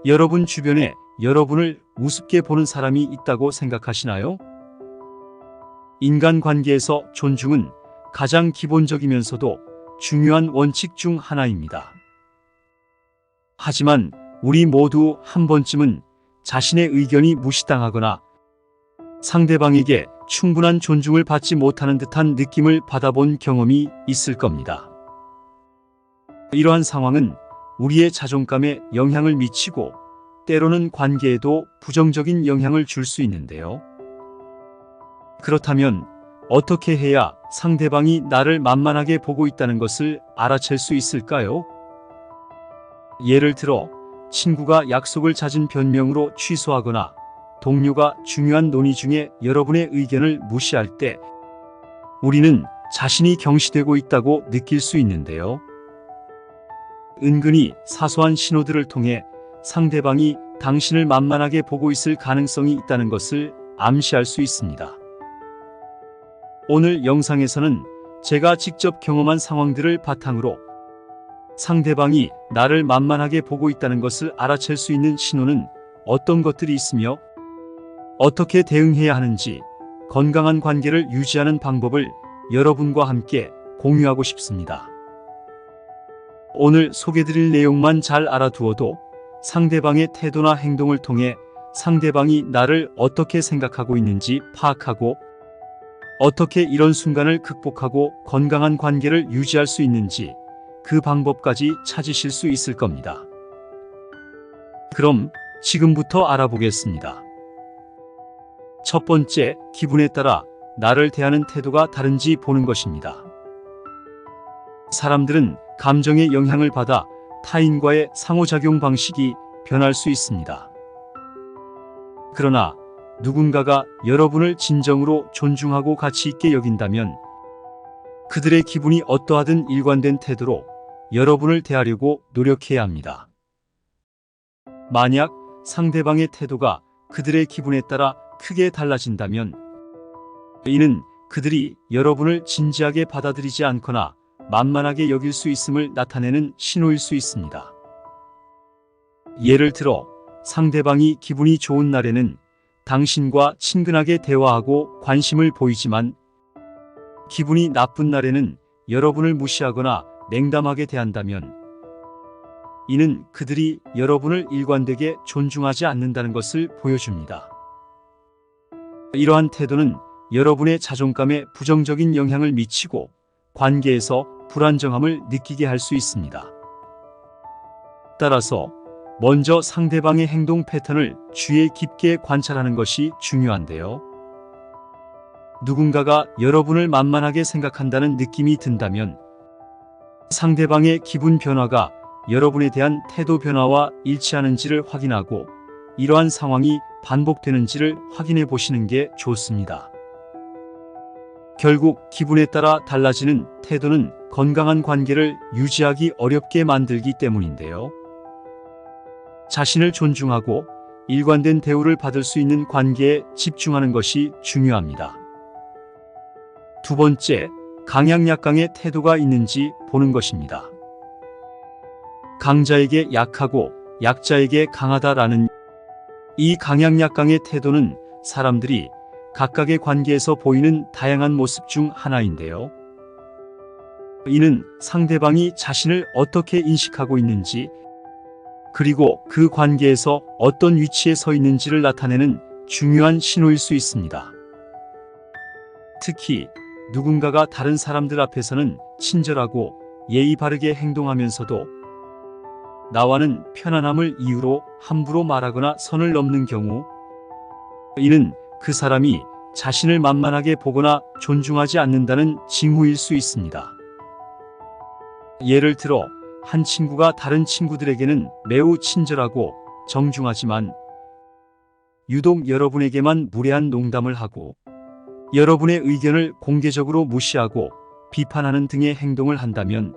여러분 주변에 여러분을 우습게 보는 사람이 있다고 생각하시나요? 인간관계에서 존중은 가장 기본적이면서도 중요한 원칙 중 하나입니다. 하지만 우리 모두 한 번쯤은 자신의 의견이 무시당하거나 상대방에게 충분한 존중을 받지 못하는 듯한 느낌을 받아본 경험이 있을 겁니다. 이러한 상황은 우리의 자존감에 영향을 미치고 때로는 관계에도 부정적인 영향을 줄 수 있는데요. 그렇다면 어떻게 해야 상대방이 나를 만만하게 보고 있다는 것을 알아챌 수 있을까요? 예를 들어 친구가 약속을 잦은 변명으로 취소하거나 동료가 중요한 논의 중에 여러분의 의견을 무시할 때 우리는 자신이 경시되고 있다고 느낄 수 있는데요. 은근히 사소한 신호들을 통해 상대방이 당신을 만만하게 보고 있을 가능성이 있다는 것을 암시할 수 있습니다. 오늘 영상에서는 제가 직접 경험한 상황들을 바탕으로 상대방이 나를 만만하게 보고 있다는 것을 알아챌 수 있는 신호는 어떤 것들이 있으며 어떻게 대응해야 하는지 건강한 관계를 유지하는 방법을 여러분과 함께 공유하고 싶습니다. 오늘 소개드릴 내용만 잘 알아두어도 상대방의 태도나 행동을 통해 상대방이 나를 어떻게 생각하고 있는지 파악하고 어떻게 이런 순간을 극복하고 건강한 관계를 유지할 수 있는지 그 방법까지 찾으실 수 있을 겁니다. 그럼 지금부터 알아보겠습니다. 첫 번째, 기분에 따라 나를 대하는 태도가 다른지 보는 것입니다. 사람들은 감정의 영향을 받아 타인과의 상호작용 방식이 변할 수 있습니다. 그러나 누군가가 여러분을 진정으로 존중하고 가치 있게 여긴다면 그들의 기분이 어떠하든 일관된 태도로 여러분을 대하려고 노력해야 합니다. 만약 상대방의 태도가 그들의 기분에 따라 크게 달라진다면 이는 그들이 여러분을 진지하게 받아들이지 않거나 만만하게 여길 수 있음을 나타내는 신호일 수 있습니다. 예를 들어 상대방이 기분이 좋은 날에는 당신과 친근하게 대화하고 관심을 보이지만 기분이 나쁜 날에는 여러분을 무시하거나 냉담하게 대한다면 이는 그들이 여러분을 일관되게 존중하지 않는다는 것을 보여줍니다. 이러한 태도는 여러분의 자존감에 부정적인 영향을 미치고 관계에서 불안정함을 느끼게 할 수 있습니다. 따라서 먼저 상대방의 행동 패턴을 주의 깊게 관찰하는 것이 중요한데요. 누군가가 여러분을 만만하게 생각한다는 느낌이 든다면 상대방의 기분 변화가 여러분에 대한 태도 변화와 일치하는지를 확인하고 이러한 상황이 반복되는지를 확인해 보시는 게 좋습니다. 결국 기분에 따라 달라지는 태도는 건강한 관계를 유지하기 어렵게 만들기 때문인데요. 자신을 존중하고 일관된 대우를 받을 수 있는 관계에 집중하는 것이 중요합니다. 두 번째, 강약약강의 태도가 있는지 보는 것입니다. 강자에게 약하고 약자에게 강하다라는 이 강약약강의 태도는 사람들이 각각의 관계에서 보이는 다양한 모습 중 하나인데요. 이는 상대방이 자신을 어떻게 인식하고 있는지 그리고 그 관계에서 어떤 위치에 서 있는지를 나타내는 중요한 신호일 수 있습니다. 특히 누군가가 다른 사람들 앞에서는 친절하고 예의 바르게 행동하면서도 나와는 편안함을 이유로 함부로 말하거나 선을 넘는 경우 이는 그 사람이 자신을 만만하게 보거나 존중하지 않는다는 징후일 수 있습니다. 예를 들어 한 친구가 다른 친구들에게는 매우 친절하고 정중하지만 유독 여러분에게만 무례한 농담을 하고 여러분의 의견을 공개적으로 무시하고 비판하는 등의 행동을 한다면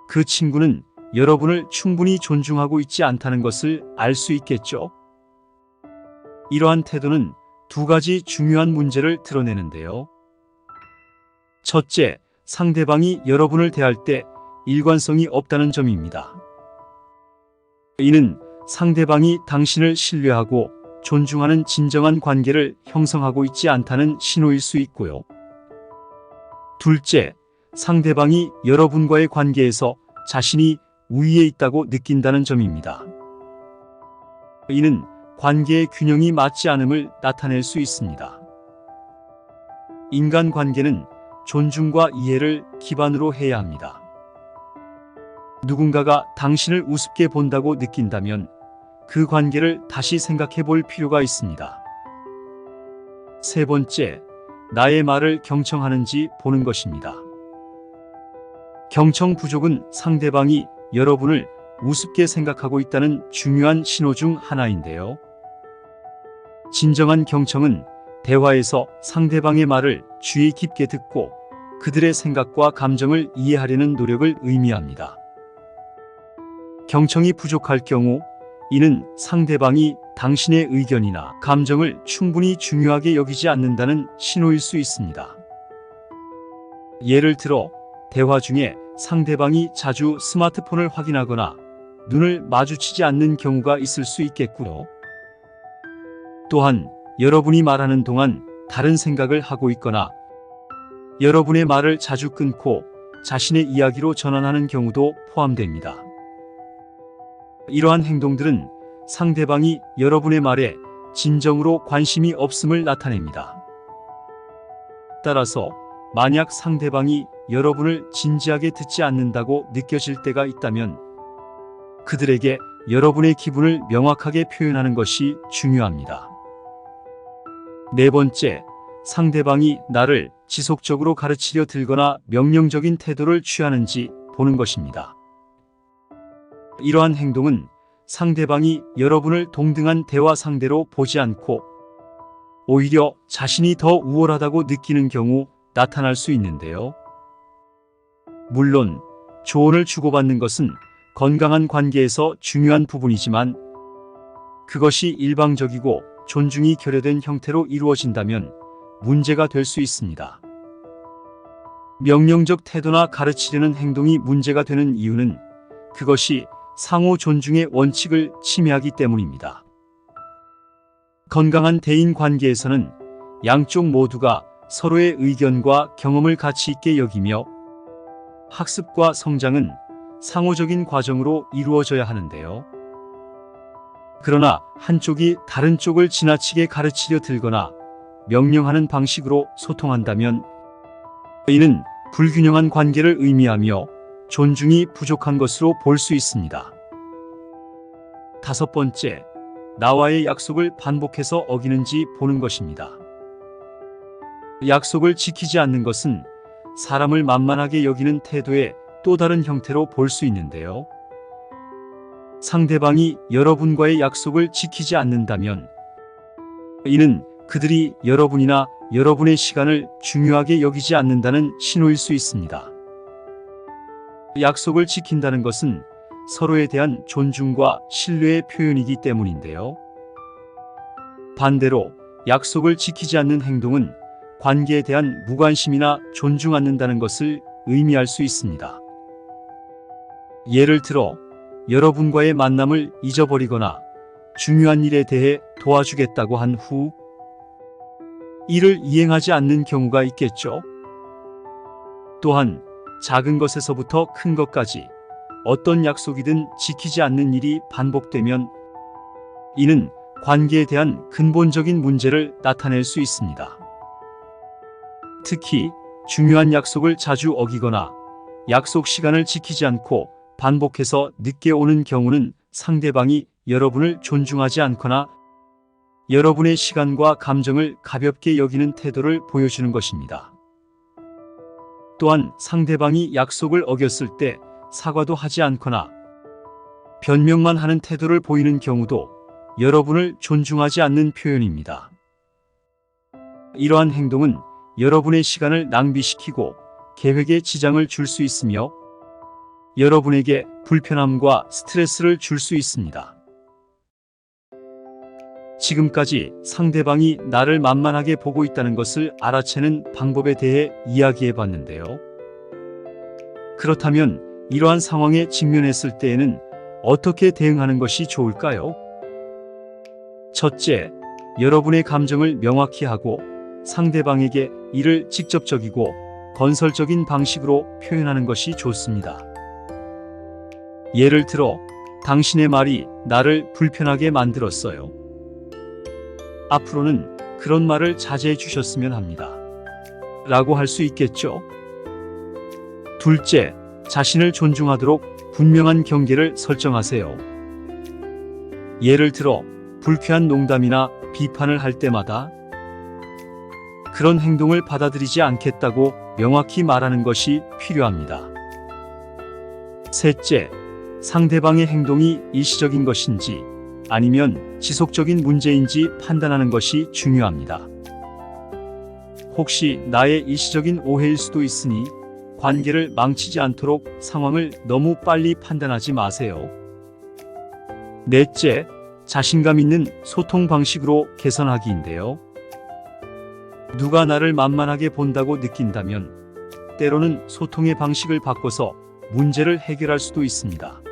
그 친구는 여러분을 충분히 존중하고 있지 않다는 것을 알 수 있겠죠. 이러한 태도는 두 가지 중요한 문제를 드러내는데요. 첫째, 상대방이 여러분을 대할 때 일관성이 없다는 점입니다. 이는 상대방이 당신을 신뢰하고 존중하는 진정한 관계를 형성하고 있지 않다는 신호일 수 있고요. 둘째, 상대방이 여러분과의 관계에서 자신이 우위에 있다고 느낀다는 점입니다. 이는 관계의 균형이 맞지 않음을 나타낼 수 있습니다. 인간관계는 존중과 이해를 기반으로 해야 합니다. 누군가가 당신을 우습게 본다고 느낀다면 그 관계를 다시 생각해 볼 필요가 있습니다. 세 번째, 나의 말을 경청하는지 보는 것입니다. 경청 부족은 상대방이 여러분을 우습게 생각하고 있다는 중요한 신호 중 하나인데요. 진정한 경청은 대화에서 상대방의 말을 주의 깊게 듣고 그들의 생각과 감정을 이해하려는 노력을 의미합니다. 경청이 부족할 경우 이는 상대방이 당신의 의견이나 감정을 충분히 중요하게 여기지 않는다는 신호일 수 있습니다. 예를 들어 대화 중에 상대방이 자주 스마트폰을 확인하거나 눈을 마주치지 않는 경우가 있을 수 있겠고요. 또한 여러분이 말하는 동안 다른 생각을 하고 있거나 여러분의 말을 자주 끊고 자신의 이야기로 전환하는 경우도 포함됩니다. 이러한 행동들은 상대방이 여러분의 말에 진정으로 관심이 없음을 나타냅니다. 따라서 만약 상대방이 여러분을 진지하게 듣지 않는다고 느껴질 때가 있다면 그들에게 여러분의 기분을 명확하게 표현하는 것이 중요합니다. 네 번째, 상대방이 나를 지속적으로 가르치려 들거나 명령적인 태도를 취하는지 보는 것입니다. 이러한 행동은 상대방이 여러분을 동등한 대화 상대로 보지 않고 오히려 자신이 더 우월하다고 느끼는 경우 나타날 수 있는데요. 물론 조언을 주고받는 것은 건강한 관계에서 중요한 부분이지만 그것이 일방적이고 존중이 결여된 형태로 이루어진다면 문제가 될 수 있습니다. 명령적 태도나 가르치려는 행동이 문제가 되는 이유는 그것이 상호 존중의 원칙을 침해하기 때문입니다. 건강한 대인 관계에서는 양쪽 모두가 서로의 의견과 경험을 가치 있게 여기며 학습과 성장은 상호적인 과정으로 이루어져야 하는데요. 그러나 한쪽이 다른 쪽을 지나치게 가르치려 들거나 명령하는 방식으로 소통한다면 이는 불균형한 관계를 의미하며 존중이 부족한 것으로 볼 수 있습니다. 다섯 번째, 나와의 약속을 반복해서 어기는지 보는 것입니다. 약속을 지키지 않는 것은 사람을 만만하게 여기는 태도의 또 다른 형태로 볼 수 있는데요. 상대방이 여러분과의 약속을 지키지 않는다면 이는 그들이 여러분이나 여러분의 시간을 중요하게 여기지 않는다는 신호일 수 있습니다. 약속을 지킨다는 것은 서로에 대한 존중과 신뢰의 표현이기 때문인데요. 반대로 약속을 지키지 않는 행동은 관계에 대한 무관심이나 존중 않는다는 것을 의미할 수 있습니다. 예를 들어 여러분과의 만남을 잊어버리거나 중요한 일에 대해 도와주겠다고 한 후 이를 이행하지 않는 경우가 있겠죠. 또한 작은 것에서부터 큰 것까지 어떤 약속이든 지키지 않는 일이 반복되면 이는 관계에 대한 근본적인 문제를 나타낼 수 있습니다. 특히 중요한 약속을 자주 어기거나 약속 시간을 지키지 않고 반복해서 늦게 오는 경우는 상대방이 여러분을 존중하지 않거나 여러분의 시간과 감정을 가볍게 여기는 태도를 보여주는 것입니다. 또한 상대방이 약속을 어겼을 때 사과도 하지 않거나 변명만 하는 태도를 보이는 경우도 여러분을 존중하지 않는 표현입니다. 이러한 행동은 여러분의 시간을 낭비시키고 계획에 지장을 줄 수 있으며 여러분에게 불편함과 스트레스를 줄 수 있습니다. 지금까지 상대방이 나를 만만하게 보고 있다는 것을 알아채는 방법에 대해 이야기해 봤는데요. 그렇다면 이러한 상황에 직면했을 때에는 어떻게 대응하는 것이 좋을까요? 첫째, 여러분의 감정을 명확히 하고 상대방에게 이를 직접적이고 건설적인 방식으로 표현하는 것이 좋습니다. 예를 들어, 당신의 말이 나를 불편하게 만들었어요. 앞으로는 그런 말을 자제해 주셨으면 합니다. 라고 할 수 있겠죠? 둘째, 자신을 존중하도록 분명한 경계를 설정하세요. 예를 들어, 불쾌한 농담이나 비판을 할 때마다 그런 행동을 받아들이지 않겠다고 명확히 말하는 것이 필요합니다. 셋째, 상대방의 행동이 일시적인 것인지 아니면 지속적인 문제인지 판단하는 것이 중요합니다. 혹시 나의 일시적인 오해일 수도 있으니 관계를 망치지 않도록 상황을 너무 빨리 판단하지 마세요. 넷째, 자신감 있는 소통 방식으로 개선하기인데요. 누가 나를 만만하게 본다고 느낀다면 때로는 소통의 방식을 바꿔서 문제를 해결할 수도 있습니다.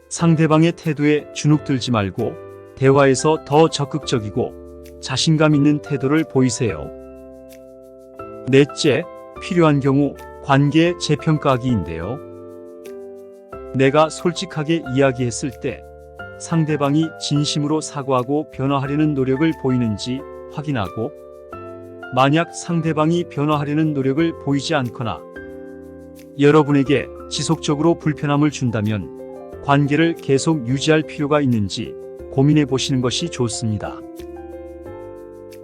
상대방의 태도에 주눅들지 말고 대화에서 더 적극적이고 자신감 있는 태도를 보이세요. 넷째, 필요한 경우 관계의 재평가하기인데요. 내가 솔직하게 이야기했을 때 상대방이 진심으로 사과하고 변화하려는 노력을 보이는지 확인하고, 만약 상대방이 변화하려는 노력을 보이지 않거나 여러분에게 지속적으로 불편함을 준다면 관계를 계속 유지할 필요가 있는지 고민해 보시는 것이 좋습니다.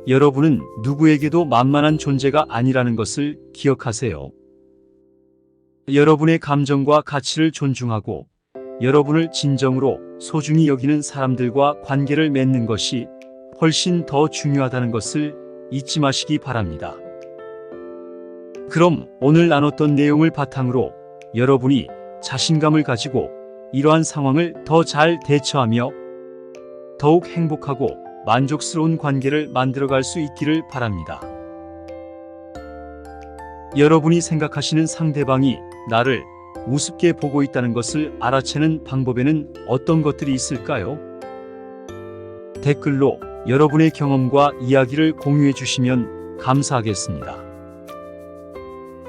여러분은 누구에게도 만만한 존재가 아니라는 것을 기억하세요. 여러분의 감정과 가치를 존중하고 여러분을 진정으로 소중히 여기는 사람들과 관계를 맺는 것이 훨씬 더 중요하다는 것을 잊지 마시기 바랍니다. 그럼 오늘 나눴던 내용을 바탕으로 여러분이 자신감을 가지고 이러한 상황을 더 잘 대처하며 더욱 행복하고 만족스러운 관계를 만들어갈 수 있기를 바랍니다. 여러분이 생각하시는 상대방이 나를 우습게 보고 있다는 것을 알아채는 방법에는 어떤 것들이 있을까요? 댓글로 여러분의 경험과 이야기를 공유해 주시면 감사하겠습니다.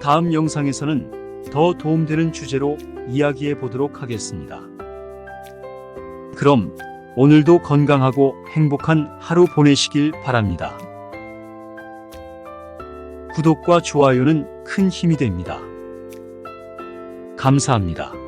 다음 영상에서는 더 도움되는 주제로 이야기해 보도록 하겠습니다. 그럼 오늘도 건강하고 행복한 하루 보내시길 바랍니다. 구독과 좋아요는 큰 힘이 됩니다. 감사합니다.